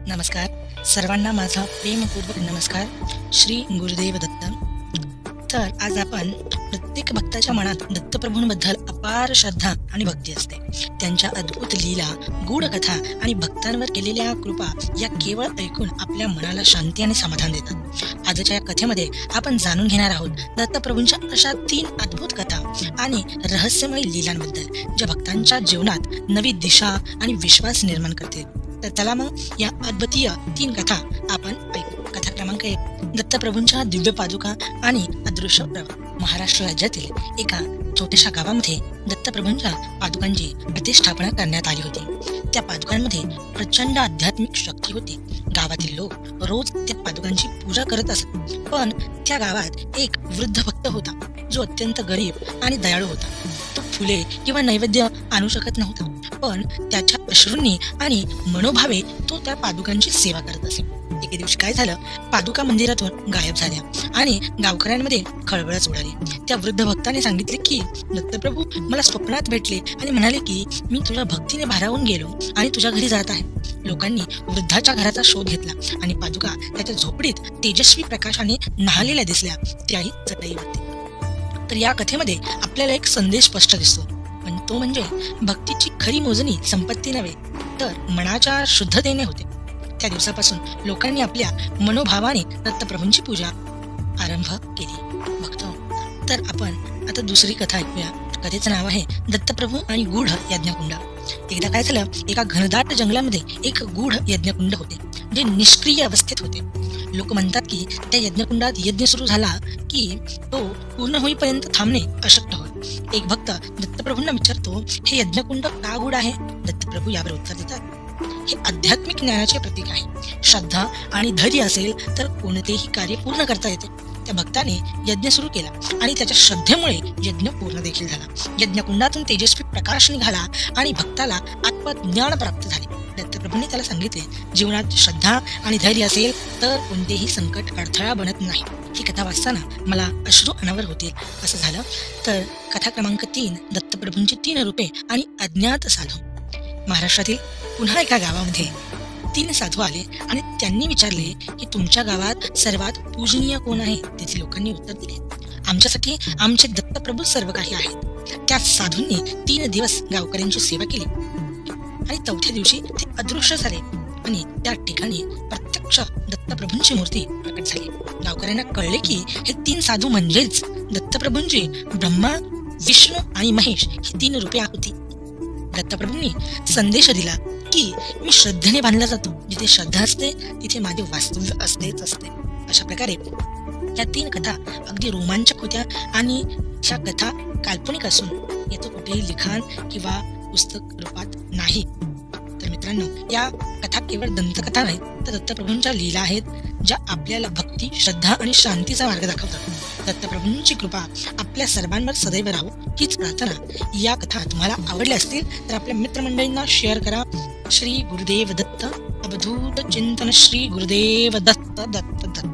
नमस्कार सर्वांना माझा प्रेमपूर्वक नमस्कार. श्री गुरुदेव दत्त. तर आज आपण प्रत्येक भक्ताच्या मनात दत्तप्रभूंबद्दल अपार श्रद्धा आणि भक्ती असते. त्यांच्या अद्भुत लीला, गूढ कथा आणि भक्तांवर केलेल्या कृपा या केवळ ऐकून आपल्या मनाला शांती आणि समाधान देतात. आजच्या या कथेमध्ये आपण जाणून घेणार आहोत दत्तप्रभूंच्या अशा 3 अद्भुत कथा आणि रहस्यमय लीलांबद्दल, ज्या भक्तांच्या जीवनात नवी दिशा आणि विश्वास निर्माण करतील. तर चला मग या अद्वितीय 3 कथा आपण ऐकू. कथा क्रमांक 1. दत्तप्रभूंच्या दिव्य पादुका आणि अदृश्य प्रवाह. महाराष्ट्र राज्यातील एका छोट्याशा गावामध्ये दत्तप्रभूंच्या पादुकांची प्रतिष्ठापना करण्यात आली होती. त्या पादुकांमध्ये प्रचंड आध्यात्मिक शक्ती होती. गावातील लोक रोज त्या पादुकांची पूजा करत असत. पण त्या गावात एक वृद्ध भक्त होता, जो अत्यंत गरीब आणि दयाळू होता. तो फुले किंवा नैवेद्य आणू शकत नव्हता, पण त्याच्या अश्रूंनी आणि मनोभावे तो त्या पादुकांची सेवा करत असे. एके दिवशी काय झालं, पादुका मंदिरातून गायब झाल्या आणि गावकऱ्यांमध्ये खळबळच उडाली. त्या वृद्ध भक्ताने सांगितले की दत्तप्रभू मला स्वप्नात भेटले आणि म्हणाले की मी तुझ्या भक्तीने भारावून गेलो आणि तुझ्या घरी जात आहे. लोकांनी वृद्धाच्या घराचा शोध घेतला आणि पादुका त्याच्या झोपडीत तेजस्वी प्रकाशाने न्हालेल्या दिसल्या, त्याही चटईवरती. तर या कथेमध्ये आपल्याला एक संदेश स्पष्ट दिसतो, पण तो म्हणजे भक्तीची खरी मोजणी संपत्ती नव्हे, तर मनाच्या शुद्धतेने होते. त्या दिवसापासून लोकांनी आपल्या मनोभावाने दत्तप्रभूंची पूजा आरंभ केली. बघतो. तर आपण आता दुसरी कथा ऐकूया. कथेचं नाव आहे दत्तप्रभू आणि गूढ यज्ञकुंड. एकदा काय झालं, एका घनदाट जंगलामध्ये एक गूढ यज्ञकुंड होते, जे निष्क्रिय अवस्थेत होते. लोक म्हणतात की त्या यज्ञकुंडात यज्ञ सुरू झाला की तो पूर्ण होईपर्यंत थांबणे अशक्य होय. एक भक्त दत्तप्रभूंना विचारतो, हे यज्ञकुंड का गूढ आहे? दत्तप्रभू यावर उत्तर देतात, हे आध्यात्मिक ज्ञानाचे प्रतीक आहे. श्रद्धा आणि धैर्य असेल तर कोणतेही कार्य पूर्ण करता येते. त्या भक्ताने यज्ञ सुरू केला आणि त्याच्या श्रद्धेमुळे यज्ञ पूर्ण देखील झाला. यज्ञकुंडातून तेजस्वी प्रकाश निघाला आणि भक्ताला आत्मज्ञान प्राप्त झाले. दत्तप्रभूंनी त्याला सांगितले, जीवनात श्रद्धा आणि धैर्य असेल तर कोणतेही संकट अडथळा बनत नाही. ही कथा वाचताना मला अश्रू अनावर होतील असं झालं. तर कथा क्रमांक 3. दत्तप्रभूंची 3 रूपे आणि अज्ञात साधू. महाराष्ट्रातील पुन्हा एका गावामध्ये 3 साधू आले आणि त्यांनी विचारले की तुमच्या गावात सर्वात पूजनीय कोण आहे? तेथील लोकांनी उत्तर दिले, आमच्यासाठी आमचे दत्तप्रभू सर्व काही आहेत. त्या साधूंनी 3 दिवस गावकऱ्यांची सेवा केली आणि 4थ्या दिवशी ते अदृश्य झाले आणि त्या ठिकाणी प्रत्यक्ष दत्तप्रभूंची मूर्ती प्रकट झाली. गावकऱ्यांना कळले की हे 3 साधू म्हणजेच दत्तप्रभूंची ब्रह्मा, विष्णू आणि महेश ही 3 रूपे होती. दत्तप्रभूंनी संदेश दिला की मी श्रद्धेने बांधला जातो, जिथे श्रद्धा असते तिथे माझे वास्तव्य असतेच असते. अशा प्रकारे या 3 कथा अगदी रोमांचक होत्या आणि ह्या कथा काल्पनिक असून याचं कुठेही लिखाण किंवा पुस्तक रूपात नाही. तर मित्रांनो, या कथा केवळ दंतकथा नाहीत, तर दत्तप्रभूंच्या लीला आहेत, ज्या आपल्याला भक्ती, श्रद्धा आणि शांतीचा मार्ग दाखवतात. दत्तप्रभूंची कृपा आपल्या सर्वांवर सदैव राहो हीच प्रार्थना. या कथा तुम्हाला आवडल्या असतील तर आपल्या मित्रमंडळींना शेअर करा. श्री गुरुदेव दत्त. अवधूत चिंतन. श्री गुरुदेव दत्त दत्त दत्त.